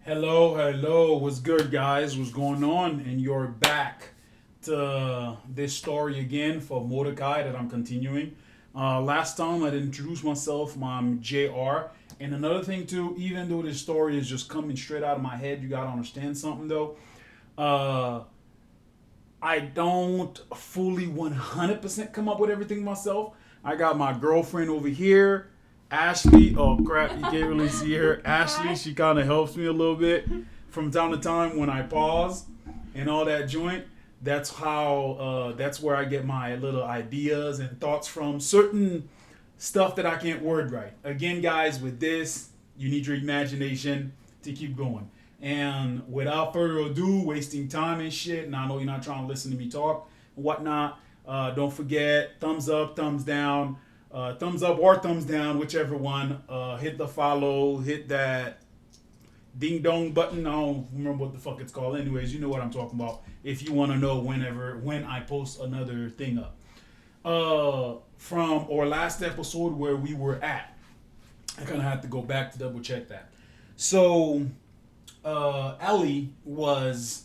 Hello, what's good, guys? What's going on? And you're back to this story again for MODAKAI that I'm continuing. Last time I introduced myself, I'm JR. And another thing, too, even though this story is just coming straight out of my head, you gotta understand something, though. Uh, I don't fully 100% come up with everything myself. I got my girlfriend over here, Ashley. Oh crap, you can't really see her. Ashley, Hi. she kind of helps me a little bit from time to time when I pause and all that joint. That's how. That's where I get my little ideas and thoughts from. Certain stuff that I can't word right. Again, guys, with this, you need your imagination to keep going. And without further ado, wasting time and shit, and I know you're not trying to listen to me talk and whatnot, don't forget thumbs up, thumbs down, thumbs up or thumbs down, whichever one. Hit the follow, hit that ding dong button. I don't remember what the fuck it's called. Anyways, you know what I'm talking about. If you want to know when I post another thing up. From our last episode where we were at, I kind of had to go back to double check that. So Ellie was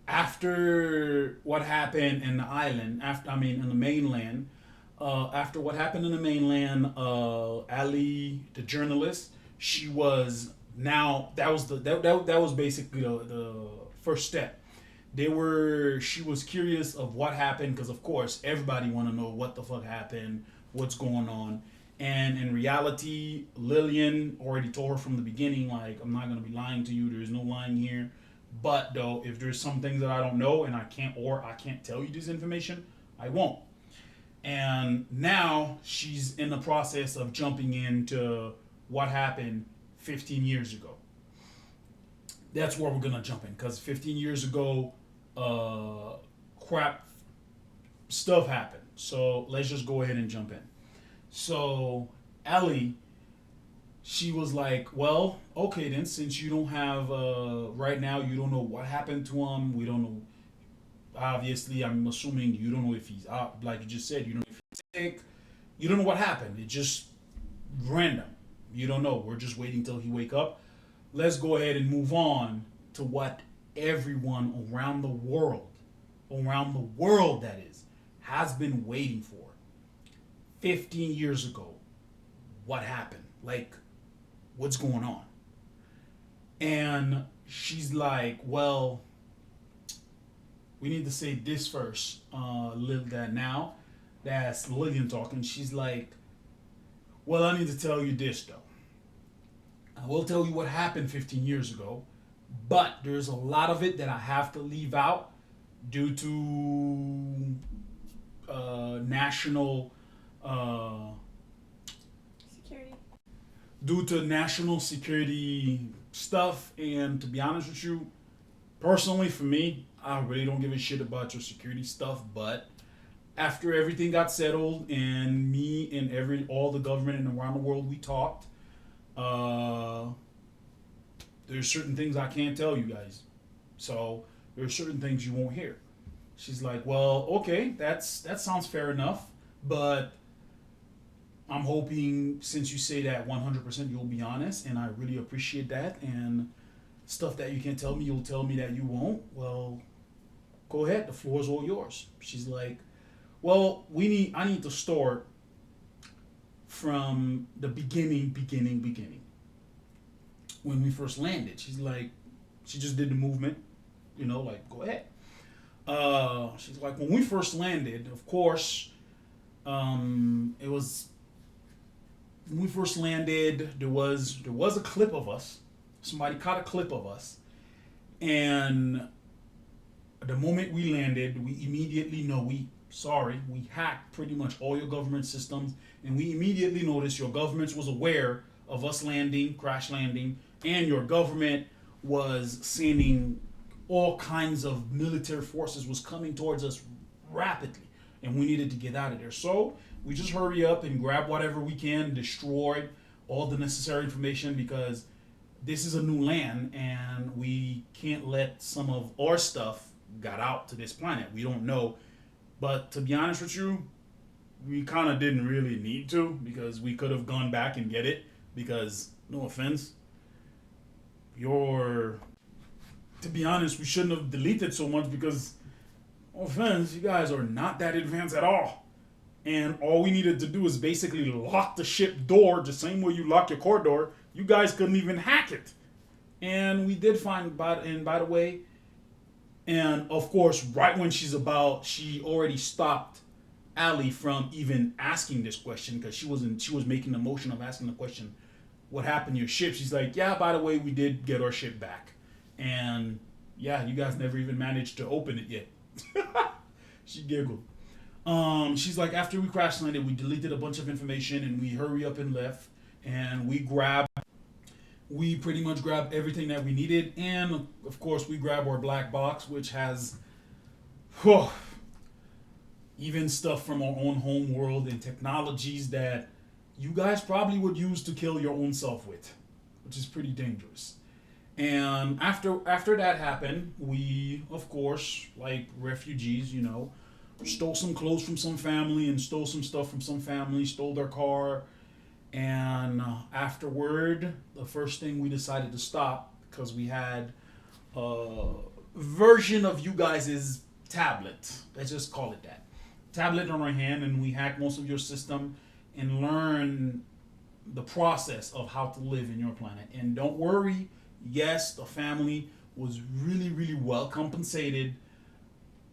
after what happened in the island. In the mainland. After what happened in the mainland, Ali, the journalist, she was now that was basically the first step. She was curious of what happened because of course everybody want to know what the fuck happened, what's going on. And in reality, Lillian already told her from the beginning, like, I'm not gonna be lying to you. There's no lying here. But though, if there's some things that I don't know and I can't tell you this information, I won't. And now she's in the process of jumping into what happened 15 years ago. That's where we're gonna jump in because 15 years ago, crap stuff happened. So let's just go ahead and jump in. So Ellie, she was like, "Well, okay then. Since you don't have right now, you don't know what happened to him. We don't know. Obviously, I'm assuming you don't know if he's out. Like you just said, you don't know if he's sick. You don't know what happened. It's just random. You don't know. We're just waiting till he wake up. Let's go ahead and move on to what everyone around the world that is, has been waiting for. 15 years ago, what happened? Like, what's going on?" And she's like, "Well, we need to say this first. That now, that's Lillian talking. She's like, well, I need to tell you this though. I will tell you what happened 15 years ago, but there's a lot of it that I have to leave out due to national uh, Security. due to national security stuff. And to be honest with you, personally, for me, I really don't give a shit about your security stuff. But after everything got settled, and me and all the government and around the world, we talked. Uh, there's certain things I can't tell you guys. So there's certain things you won't hear. She's like, well, okay, that sounds fair enough, but I'm hoping since you say that 100% you'll be honest, and I really appreciate that. And stuff that you can't tell me, you'll tell me that you won't. Well, go ahead. The floor is all yours. She's like, well, I need to start from the beginning. When we first landed, she's like, she just did the movement, like go ahead. She's like, when we first landed, of course, it was when we first landed. There was a clip of us. Somebody caught a clip of us, and the moment we landed, we immediately know we hacked pretty much all your government systems, and we immediately noticed your government was aware of us landing, crash landing, and your government was sending all kinds of military forces was coming towards us rapidly, and we needed to get out of there. So we just hurry up and grab whatever we can, destroy all the necessary information because this is a new land and we can't let some of our stuff got out to this planet. We don't know. But to be honest with you, we kind of didn't really need to because we could have gone back and get it because no offense, your, to be honest, we shouldn't have deleted so much because, no offense, you guys are not that advanced at all. And all we needed to do is basically lock the ship door the same way you lock your car door. You guys couldn't even hack it. And we did find, and by the way, and of course, right when she already stopped Ali from even asking this question because she was making the motion of asking the question, what happened to your ship? She's like, yeah, by the way, we did get our ship back. And yeah, you guys never even managed to open it yet. She giggled. She's like, after we crash landed, we deleted a bunch of information and we hurry up and left. And we pretty much grabbed everything that we needed. And of course, we grabbed our black box, which has whew, even stuff from our own home world and technologies that you guys probably would use to kill your own self with, which is pretty dangerous. And after that happened, we, of course, like refugees, stole some clothes from some family and stole some stuff from some family, stole their car. And afterward, the first thing we decided to stop because we had a version of you guys' tablet. Let's just call it that. Tablet on our hand, and we hacked most of your system and learn the process of how to live in your planet. And don't worry, yes, the family was really, really well compensated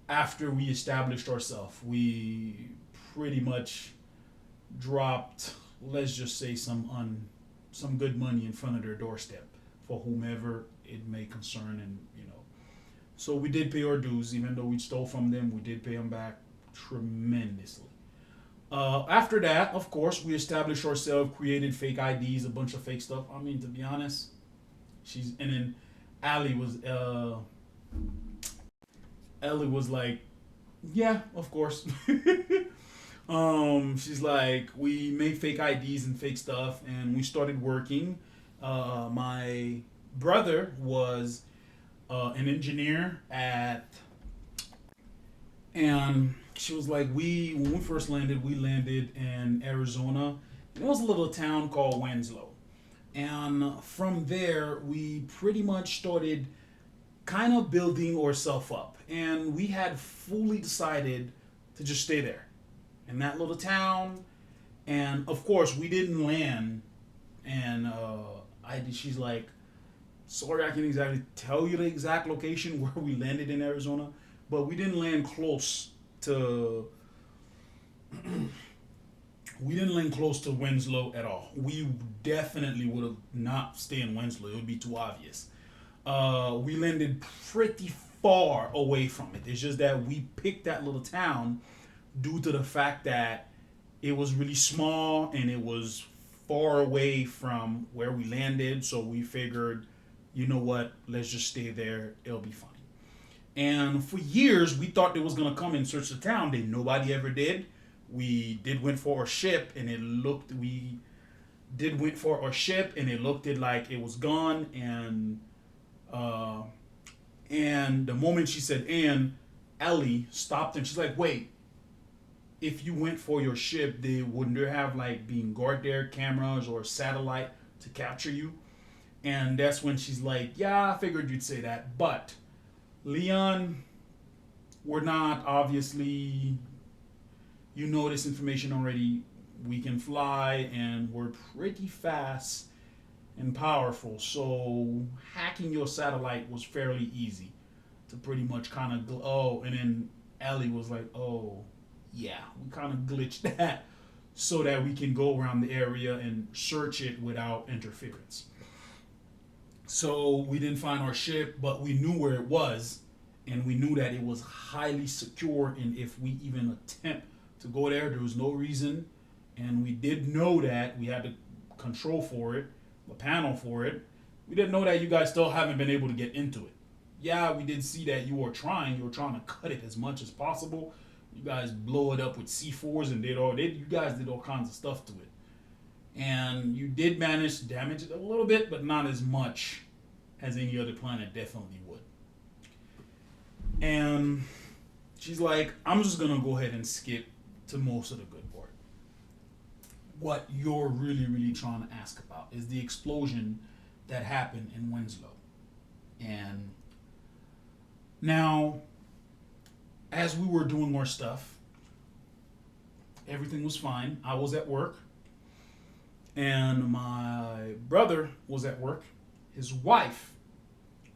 after we established ourselves. We pretty much dropped, let's just say, some good money in front of their doorstep for whomever it may concern, and so we did pay our dues. Even though we stole from them, we did pay them back tremendously. After that, of course, we established ourselves, created fake IDs, a bunch of fake stuff. I mean, to be honest, and then Allie was like, yeah, of course. She's like, we made fake IDs and fake stuff, and we started working. My brother was an engineer and she was like, when we first landed, we landed in Arizona. It was a little town called Winslow. And from there, we pretty much started kind of building ourselves up. And we had fully decided to just stay there in that little town. And of course, we didn't land. And she's like, sorry, I can't exactly tell you the exact location where we landed in Arizona, but we didn't land close to Winslow at all. We definitely would have not stayed in Winslow. It would be too obvious. We landed pretty far away from it. It's just that we picked that little town due to the fact that it was really small and it was far away from where we landed. So we figured, you know what, let's just stay there. It'll be fine. And for years, we thought they was going to come and search the town. Nobody ever did. We went for our ship and it looked like it was gone. And the moment she said, and Ellie stopped and she's like, wait, if you went for your ship, they wouldn't there have like being guard there, cameras or satellite to capture you? And that's when she's like, yeah, I figured you'd say that. But Leon, we're not obviously, this information already. We can fly and we're pretty fast and powerful. So hacking your satellite was fairly easy to pretty much kind of, and then Ellie was like, oh, yeah, we kind of glitched that so that we can go around the area and search it without interference. So we didn't find our ship, but we knew where it was, and we knew that it was highly secure. And if we even attempt to go there was no reason. And we did know that we had the control for it, the panel for it. We didn't know that you guys still haven't been able to get into it. Yeah, we did see that you were trying to cut it as much as possible. You guys blow it up with C4s and you guys did all kinds of stuff to it. And you did manage to damage it a little bit, but not as much as any other planet definitely would. And she's like, I'm just gonna go ahead and skip to most of the good part. What you're really, really trying to ask about is the explosion that happened in Winslow. And now, as we were doing more stuff, everything was fine. I was at work, and my brother was at work. His wife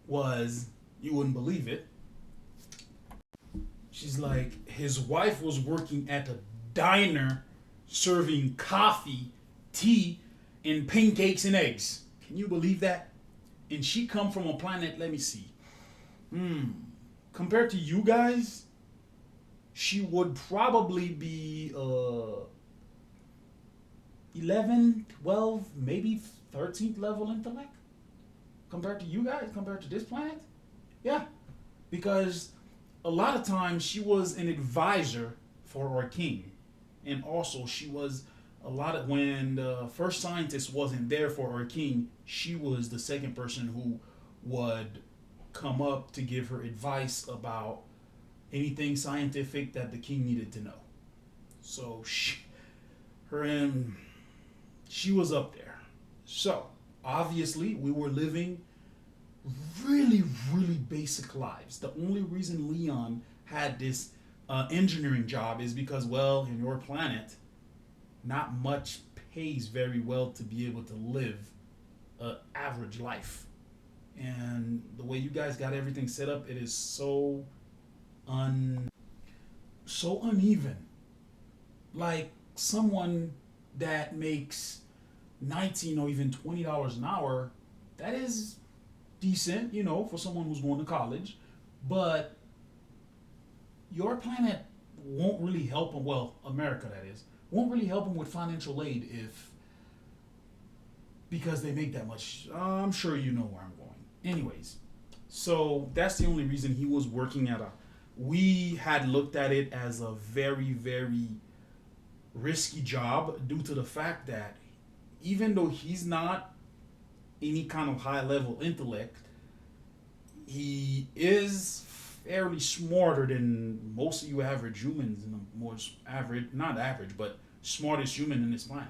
was, you wouldn't believe it, she's like, his wife was working at a diner serving coffee, tea, and pancakes and eggs. Can you believe that? And she come from a planet, let me see. Compared to you guys, she would probably be 11, 12, maybe 13th level intellect compared to you guys, compared to this planet. Yeah, because a lot of times she was an advisor for our king, and also she was a lot of when the first scientist wasn't there for our king, she was the second person who would come up to give her advice about anything scientific that the king needed to know. So her and she was up there. So obviously we were living really, really basic lives. The only reason Leon had this engineering job is because, well, in your planet, not much pays very well to be able to live an average life. And the way you guys got everything set up, it is so uneven. Like someone that makes 19 or even $20 an hour, that is decent, for someone who's going to college. But your planet won't really help them. Well, America, that is, won't really help them with financial aid because they make that much. I'm sure you know where I'm going. Anyways, so that's the only reason he was working at a. We had looked at it as a very, very risky job due to the fact that even though he's not any kind of high level intellect, he is fairly smarter than most of you average humans, and the more average, not average, but smartest human in this planet.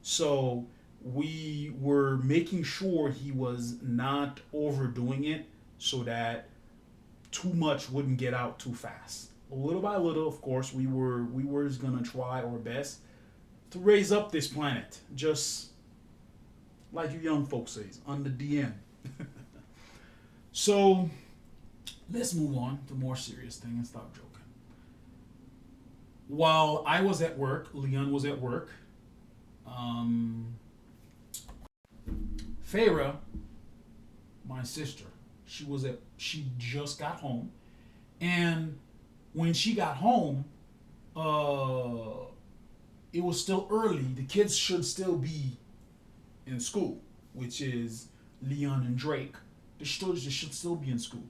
So we were making sure he was not overdoing it so that too much wouldn't get out too fast. Little by little, of course, we were gonna try our best to raise up this planet, just like you young folks say, on the DM. So let's move on to more serious thing and stop joking. While I was at work, Leon was at work. Farah, my sister, she just got home, and when she got home, it was still early. The kids should still be in school, which is Leon and Drake. They should still be in school.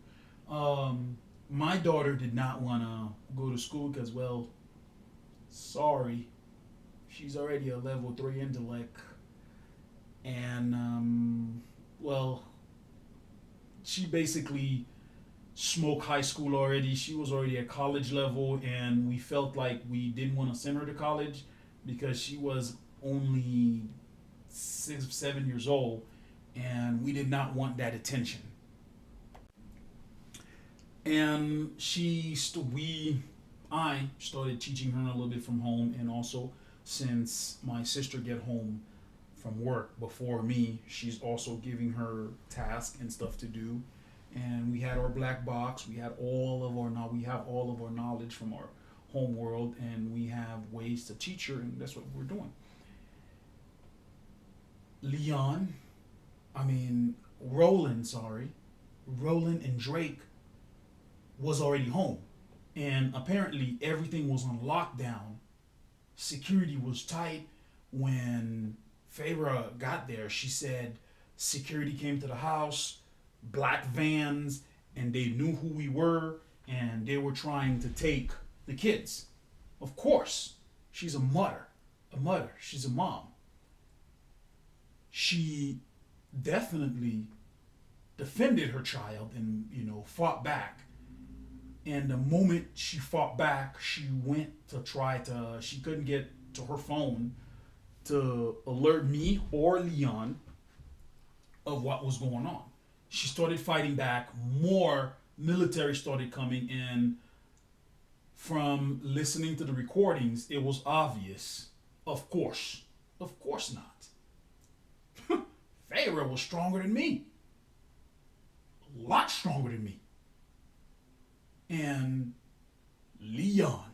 My daughter did not want to go to school because, well, sorry, she's already a level 3 intellect. And, well, she basically smoked high school already. She was already at college level, and we felt like we didn't want to send her to college because she was only 6 or 7 years old, and we did not want that attention. And I started teaching her a little bit from home, and also since my sister get home from work before me, she's also giving her tasks and stuff to do. And we had our black box. We have all of our knowledge from our home world, and we have ways to teach her, and that's what we're doing. Roland and Drake was already home. And apparently everything was on lockdown. Security was tight. When Farah got there, she said security came to the house, black vans, and they knew who we were, and they were trying to take the kids. Of course, she's a mother. She's a mom. She definitely defended her child and, fought back. And the moment she fought back, she went to she couldn't get to her phone to alert me or Leon of what was going on. She started fighting back. More military started coming in. From listening to the recordings, it was obvious. Of course not. Pharaoh was stronger than me. A lot stronger than me. And Leon,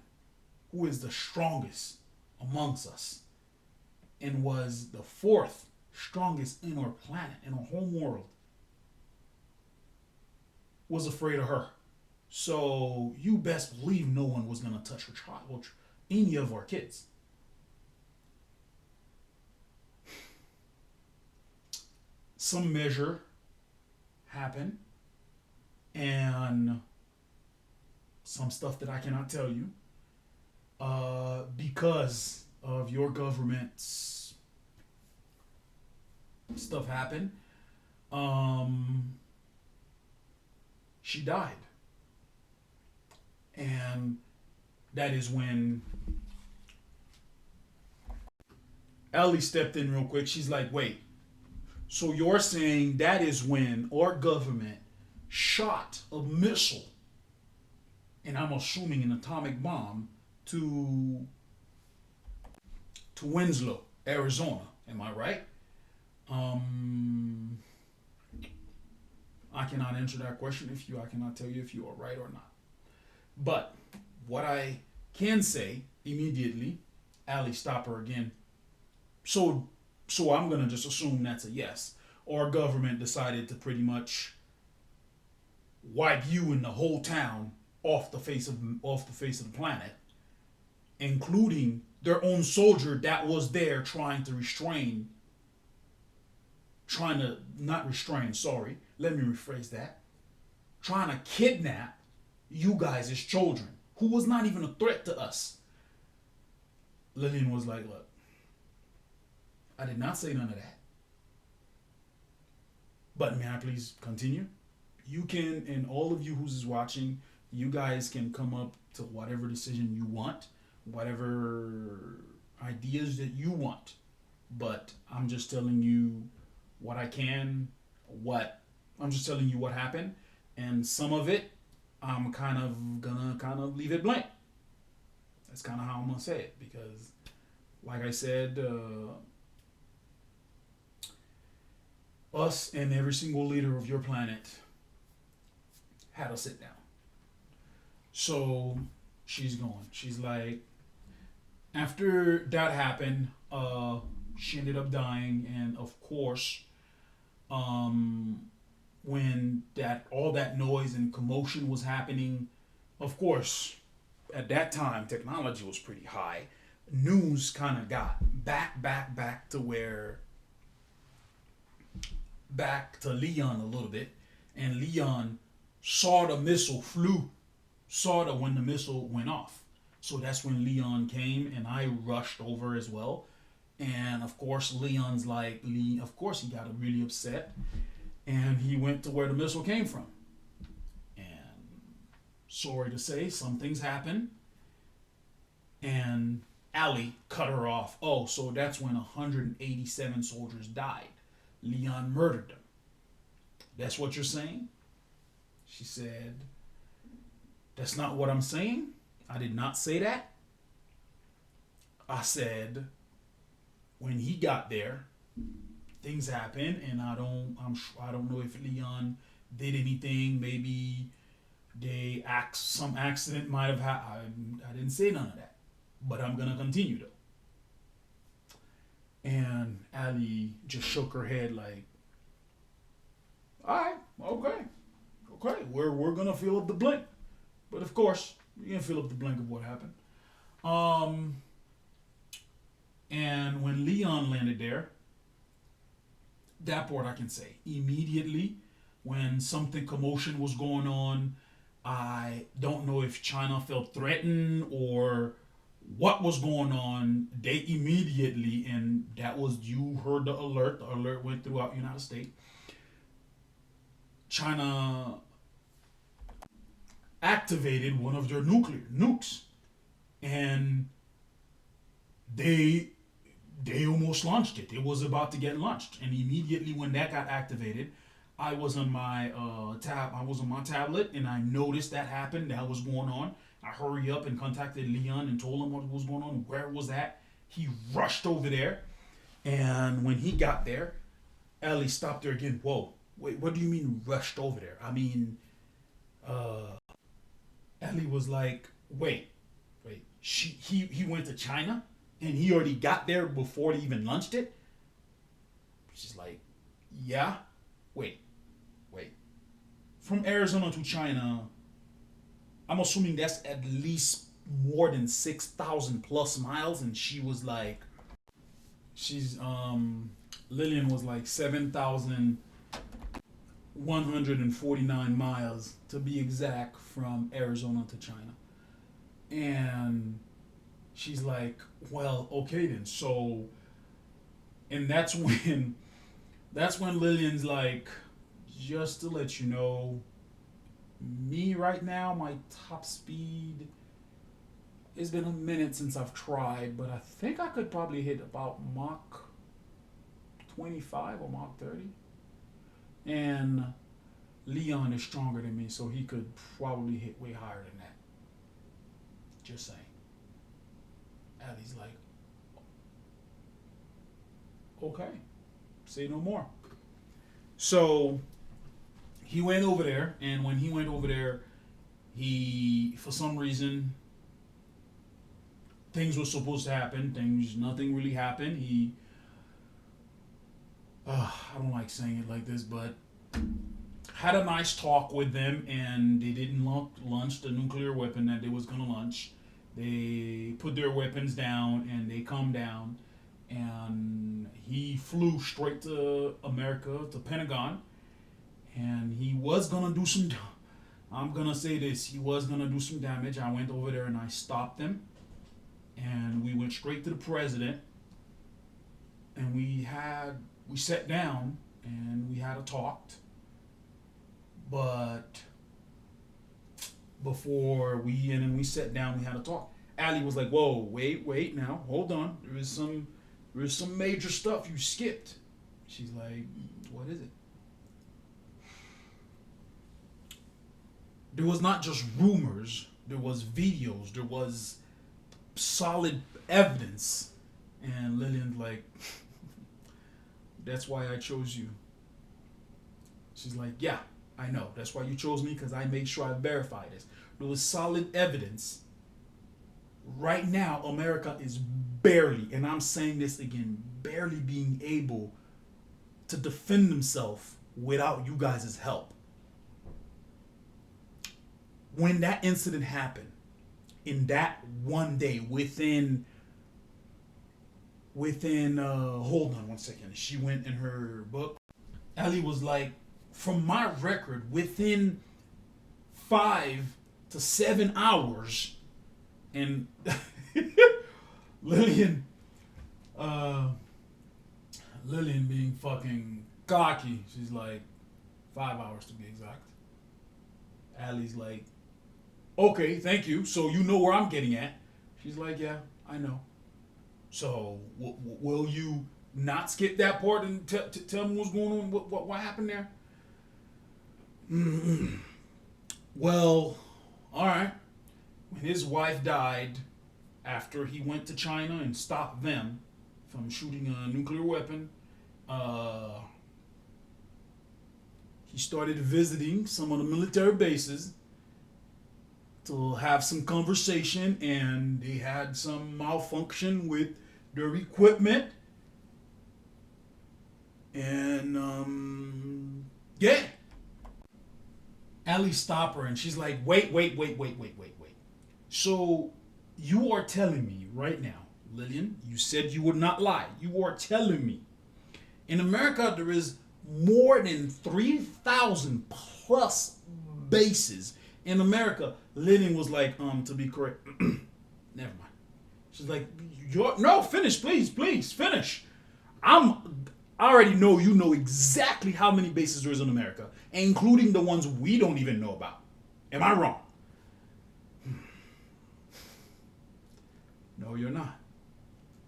who is the strongest amongst us and was the fourth strongest in our planet, in our home world, was afraid of her. So you best believe no one was going to touch her child or any of our kids. Some measure happened and some stuff that I cannot tell you because of your government's stuff happened. She died. And that is when Ellie stepped in real quick. She's like, wait, so you're saying that is when our government shot a missile, and I'm assuming an atomic bomb, to Winslow, Arizona. Am I right? I cannot answer that question I cannot tell you if you are right or not. But what I can say immediately, Ali, stop her again. So I'm gonna just assume that's a yes. Our government decided to pretty much wipe you and the whole town off the face of the planet, including their own soldier that was there trying to not restrain, sorry, let me rephrase that. Trying to kidnap you guys as children, who was not even a threat to us. Lillian was like, look, I did not say none of that. But may I please continue? You can, and all of you who's watching, you guys can come up to whatever decision you want, whatever ideas that you want. But I'm just telling you what I can, I'm just telling you what happened. And some of it, I'm gonna leave it blank. That's kind of how I'm gonna say it, because like I said, us and every single leader of your planet had a sit down. So she's going. She's like, after that happened, she ended up dying, and of course, when all that noise and commotion was happening, of course, at that time technology was pretty high. News kind of got back to Leon a little bit, and Leon saw the missile when the missile went off. So that's when Leon came, and I rushed over as well. And of course, Leon's like, of course, he got really upset, and he went to where the missile came from. And sorry to say, some things happened, and Ali cut her off. Oh, so that's when 187 soldiers died. Leon murdered them. That's what you're saying? She said, that's not what I'm saying. I did not say that. I said, when he got there, things happened, and I don't know if Leon did anything. Maybe some accident might have happened. I didn't say none of that, but I'm gonna continue though. And Ali just shook her head like, all right, okay, we're gonna fill up the blank, but of course you're gonna fill up the blank of what happened. And when Leon landed there, that part I can say immediately when something commotion was going on. I don't know if China felt threatened or what was going on. They immediately, and that was, you heard the alert. The alert went throughout the United States. China activated one of their nukes, and they they almost launched it. It was about to get launched, and immediately when that got activated, I was on my I was on my tablet, and I noticed that happened. That was going on. I hurry up and contacted Leon and told him what was going on, where it was at. He rushed over there, and when he got there, Ellie stopped her again. Whoa, wait, what do you mean rushed over there? I mean, Ellie was like, wait, he went to China, and he already got there before they even launched it. She's like, yeah, wait. From Arizona to China, I'm assuming that's at least more than 6,000 plus miles, and she was like, Lillian was like 7,149 miles to be exact from Arizona to China. And she's like, well, okay then. So, and that's when Lillian's like, just to let you know, me right now, my top speed, it's been a minute since I've tried, but I think I could probably hit about Mach 25 or Mach 30. And Leon is stronger than me, so he could probably hit way higher than that. Just saying. Allie's like, okay, say no more. So he went over there, and when he went over there, he, for some reason, things were supposed to happen. Nothing really happened. I don't like saying it like this, but had a nice talk with them, and they didn't launch the nuclear weapon that they was gonna launch. They put their weapons down, and they calmed down, and he flew straight to America, to Pentagon, and he was gonna do some. I'm gonna say this. He was gonna do some damage. I went over there and I stopped him, and we went straight to the president, and we sat down and we had a talk. But and then we sat down, we had a talk. Allie was like, "Whoa, wait, now, hold on. There is some major stuff you skipped." She's like, "What is it?" There was not just rumors. There was videos. There was solid evidence. And Lillian's like, "That's why I chose you." She's like, "Yeah, I know. That's why you chose me, because I made sure I verified this." There was solid evidence. Right now, America is barely, and I'm saying this again, barely being able to defend themselves without you guys' help. When that incident happened, in that one day, within hold on one second. She went in her book. Ellie was like, from my record, within 5 to 7 hours, and Lillian, Lillian being fucking cocky, she's like, 5 hours to be exact. Allie's like, okay, thank you. So you know where I'm getting at. She's like, yeah, I know. So will you not skip that part and tell me what's going on? What happened there? Well, all right. When his wife died, after he went to China and stopped them from shooting a nuclear weapon, he started visiting some of the military bases to have some conversation, and they had some malfunction with their equipment. And yeah. Allie stopped her, and she's like, wait. So you are telling me right now, Lillian, you said you would not lie. You are telling me in America there is more than 3,000 plus bases in America. Lillian was like, to be correct, never mind. She's like, no, finish, please, finish. I already know you know exactly how many bases there is in America, including the ones we don't even know about. Am I wrong? No, you're not.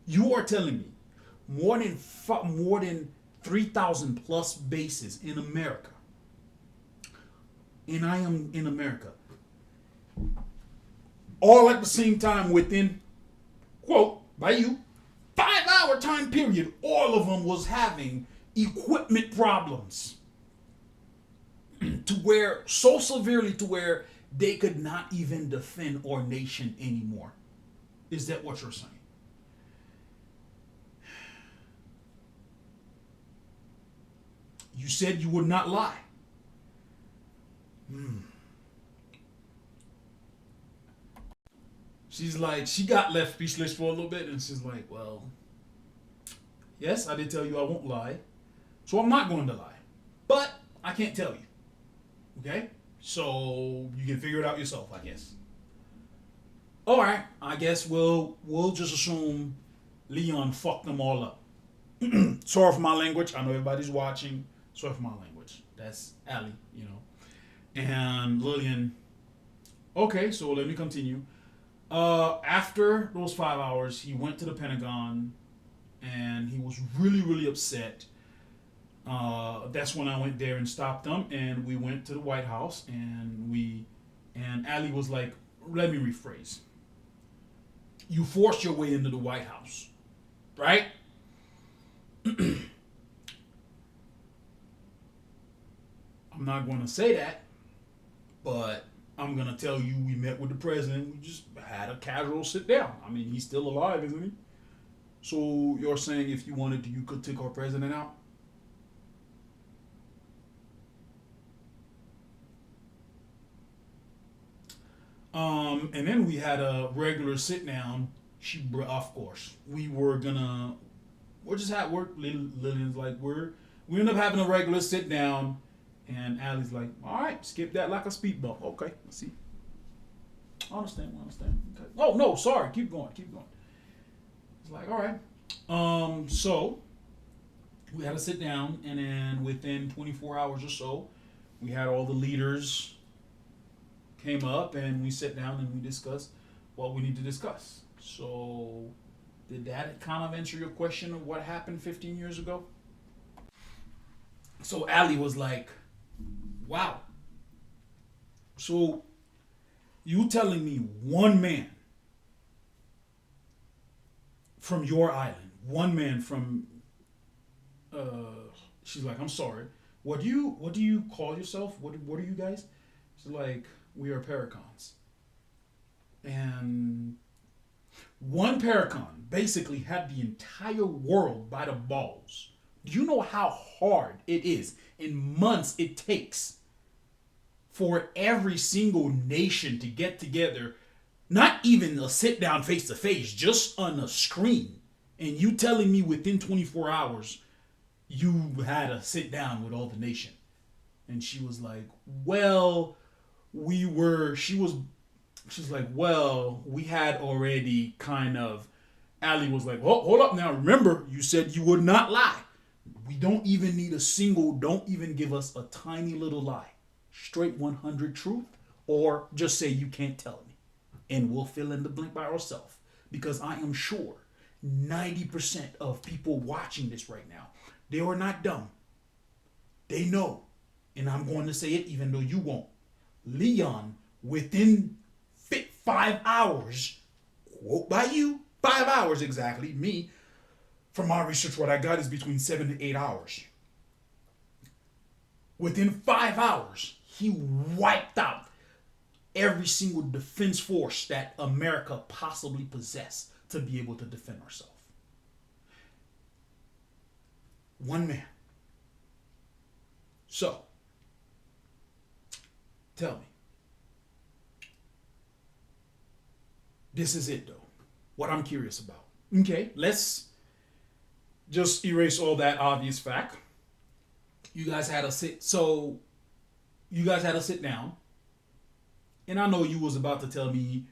You are telling me more than 3,000 plus bases in America, and I am in America, all at the same time within, quote, by you, 5 hour time period, all of them was having equipment problems to where, so severely to where they could not even defend our nation anymore. Is that what you're saying? You said you would not lie. She's like, she got left speechless for a little bit, and she's like, well, yes, I did tell you I won't lie, so I'm not going to lie. But I can't tell you. Okay? So you can figure it out yourself, I guess. Alright, I guess we'll just assume Leon fucked them all up. Sorry for my language. I know everybody's watching. Sorry for my language. That's Allie, you know. And Lillian. Okay, so let me continue. After those 5 hours, he went to the Pentagon and he was really, really upset. That's when I went there and stopped him, and we went to the White House, and Allie was like, let me rephrase. You forced your way into the White House, right? I'm not going to say that, but I'm going to tell you we met with the president. We just had a casual sit down. I mean, he's still alive, isn't he? So you're saying if you wanted to, you could take our president out? And then we had a regular sit down. Of course, we're just at work. Lillian's like, we end up having a regular sit down, and Allie's like, all right, skip that like a speed bump. Okay, let's see. I understand. Okay. Oh no, sorry. Keep going. It's like, all right. So we had to sit down, and then within 24 hours or so, we had all the leaders came up, and we sat down and we discussed what we need to discuss. So, did that kind of answer your question of what happened 15 years ago? So Allie was like, wow. So, you telling me one man from your island, one man from, she's like, I'm sorry. What do you call yourself? What are you guys? She's like, we are Parakons. And one Parakon basically had the entire world by the balls. Do you know how hard it is in months it takes for every single nation to get together, not even a sit down face to face, just on a screen? And you telling me within 24 hours you had a sit down with all the nation? And she was like, well, she's like, well, we had already kind of, Allie was like, oh, hold up now. Remember, you said you would not lie. We don't even need don't even give us a tiny little lie. Straight 100 truth, or just say you can't tell me. And we'll fill in the blank by ourselves. Because I am sure 90% of people watching this right now, they are not dumb. They know. And I'm going to say it even though you won't. Leon, within 5 hours, quote by you, 5 hours exactly, me, from my research, what I got is between 7 to 8 hours. Within 5 hours, he wiped out every single defense force that America possibly possessed to be able to defend ourselves. One man. So, tell me. This is it, though. What I'm curious about. Okay, let's just erase all that obvious fact. You guys had a sit. So, you guys had a sit down. And I know you was about to tell me,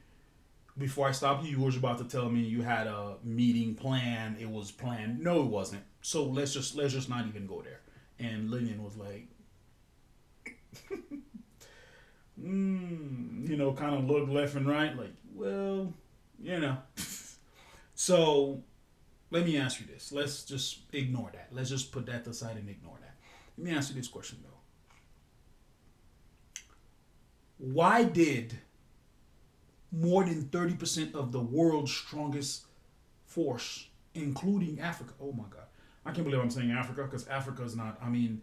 before I stopped you, you was about to tell me you had a meeting planned. It was planned. No, it wasn't. So let's just not even go there. And Lillian was like, kind of looked left and right, like, well, So let me ask you this. Let's just ignore that. Let's just put that aside and ignore that. Let me ask you this question though. Why did more than 30% of the world's strongest force, including Africa? Oh my God. I can't believe I'm saying Africa because Africa is not, I mean,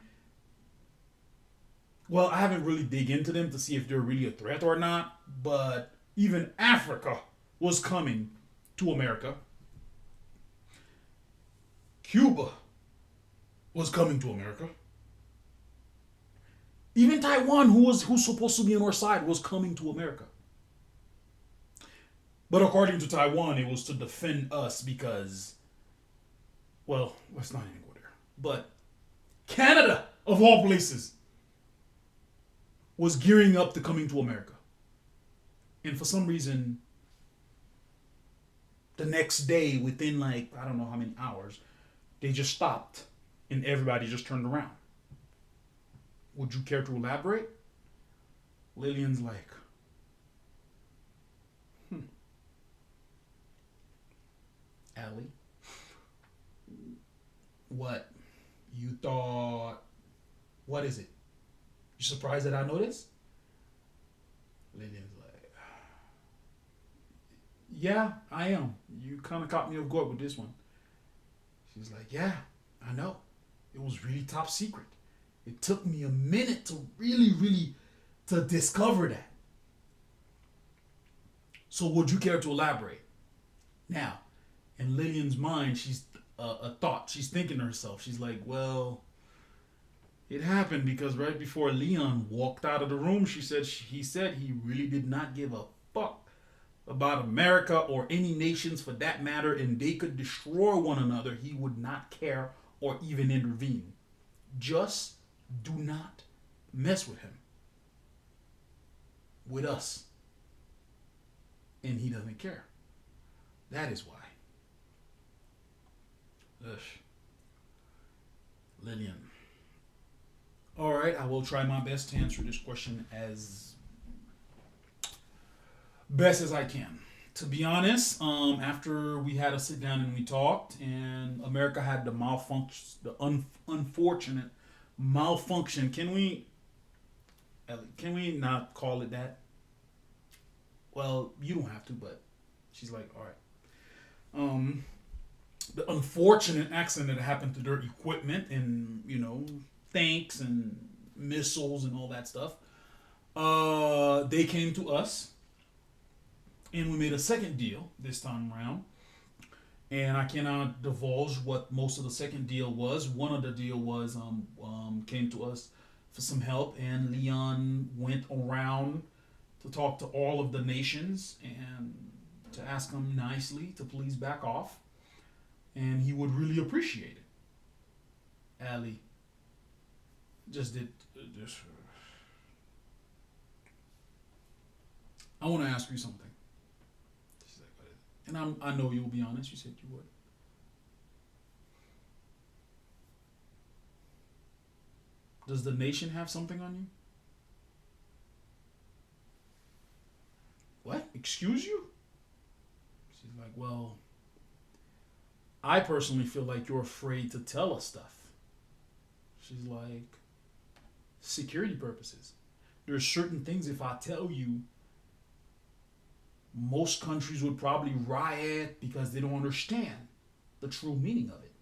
well, I haven't really dig into them to see if they're really a threat or not, but even Africa was coming to America. Cuba was coming to America. Even Taiwan, who's supposed to be on our side, was coming to America. But according to Taiwan, it was to defend us because, well, let's not even go there. But Canada, of all places, was gearing up to coming to America. And for some reason, the next day, within like, I don't know how many hours, they just stopped and everybody just turned around. Would you care to elaborate? Lillian's like, Allie, what? You thought, what is it? You surprised that I noticed? Lillian's like, yeah, I am. You kind of caught me off guard with this one. She's like, yeah, I know. It was really top secret. It took me a minute to really to discover that. So would you care to elaborate? Now, in Lillian's mind, she's a thought. She's thinking to herself. She's like, well, it happened because right before Leon walked out of the room, he said he really did not give a fuck about America or any nations for that matter, and they could destroy one another. He would not care or even intervene. Just do not mess with him. With us. And he doesn't care. That is why. Ugh. Lillian. All right, I will try my best to answer this question as best as I can. To be honest, after we had a sit down and we talked, and America had the unfortunate malfunction. Can we not call it that? Well, you don't have to, but she's like, all right. The unfortunate accident that happened to their equipment and tanks and missiles and all that stuff. They came to us, and we made a second deal this time around. And I cannot divulge what most of the second deal was. One of the deal was came to us for some help, and Leon went around to talk to all of the nations and to ask them nicely to please back off, and he would really appreciate it. Allie just did this. I want to ask you something. She's like, what is it? And I know you'll be honest. You said you would. Does the nation have something on you? What? Excuse you? She's like, well, I personally feel like you're afraid to tell us stuff. She's like, security purposes. There's certain things if I tell you, most countries would probably riot because they don't understand the true meaning of it.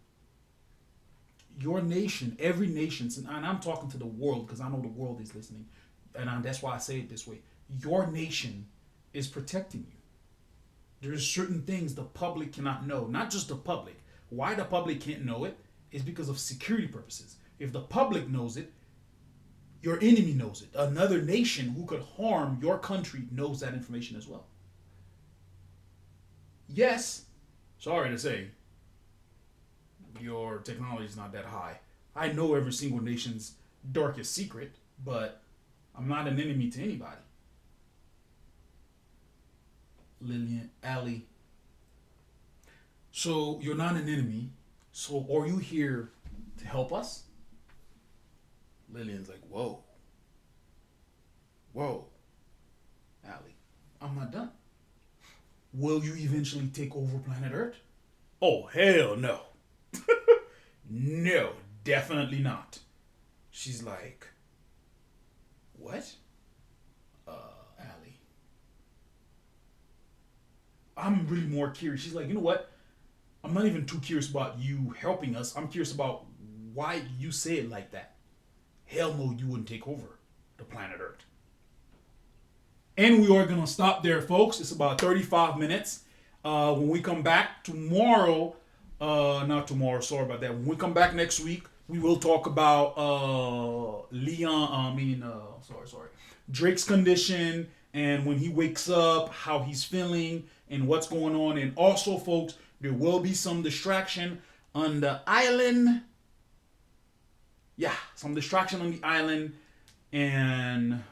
Your nation, every nation, and I'm talking to the world because I know the world is listening, and that's why I say it this way. Your nation is protecting you. There's certain things the public cannot know. Not just the public. Why the public can't know it is because of security purposes. If the public knows it, your enemy knows it. Another nation who could harm your country knows that information as well. Yes, sorry to say, your technology is not that high. I know every single nation's darkest secret, but I'm not an enemy to anybody. Lillian, Allie. So you're not an enemy. So are you here to help us? Lillian's like, whoa. Allie, I'm not done. Will you eventually take over planet Earth? Oh, hell no. No, definitely not. She's like, what? Allie. I'm really more curious. She's like, you know what? I'm not even too curious about you helping us. I'm curious about why you say it like that. Hell no, you wouldn't take over the planet Earth. And we are going to stop there, folks. It's about 35 minutes. When we come back tomorrow, not tomorrow, sorry about that. When we come back next week, we will talk about Drake's condition and when he wakes up, how he's feeling and what's going on. And also, folks, there will be some distraction on the island. Yeah, some distraction on the island. And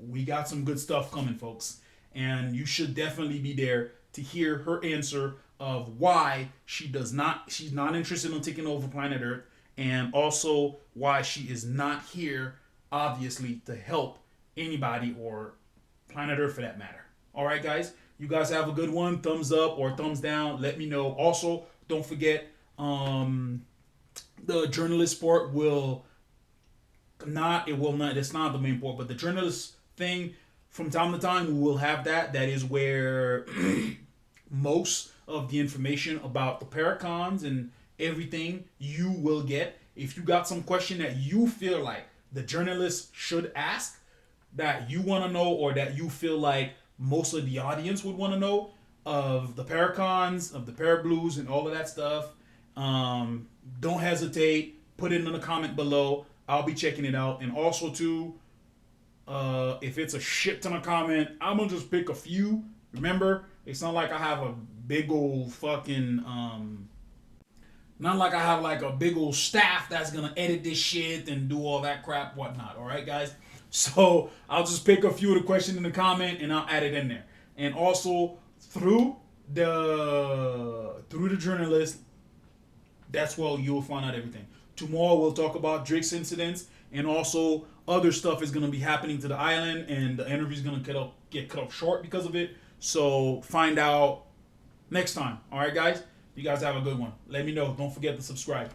we got some good stuff coming, folks. And you should definitely be there to hear her answer of why she's not interested in taking over planet Earth, and also why she is not here, obviously, to help anybody or planet Earth for that matter. All right, guys. You guys have a good one. Thumbs up or thumbs down. Let me know. Also, don't forget, the journalist part will not. It will not. It's not the main part, but the journalist thing. From time to time, we will have that. That is where most of the information about the Parakons and everything you will get. If you got some question that you feel like the journalist should ask, that you want to know, or that you feel like most of the audience would want to know of the Parakons, of the Parablues, and all of that stuff, don't hesitate. Put it in the comment below. I'll be checking it out. And also, too, if it's a shit ton of comment, I'm gonna just pick a few. Remember, it's not like I have a big old fucking not like I have like a big old staff that's gonna edit this shit and do all that crap, whatnot. All right, guys. So I'll just pick a few of the questions in the comment and I'll add it in there. And also through the journalist, that's where you'll find out everything. Tomorrow we'll talk about Drake's incidents, and also other stuff is going to be happening to the island, and the interview is going to get cut off short because of it. So find out next time. All right, guys? You guys have a good one. Let me know. Don't forget to subscribe.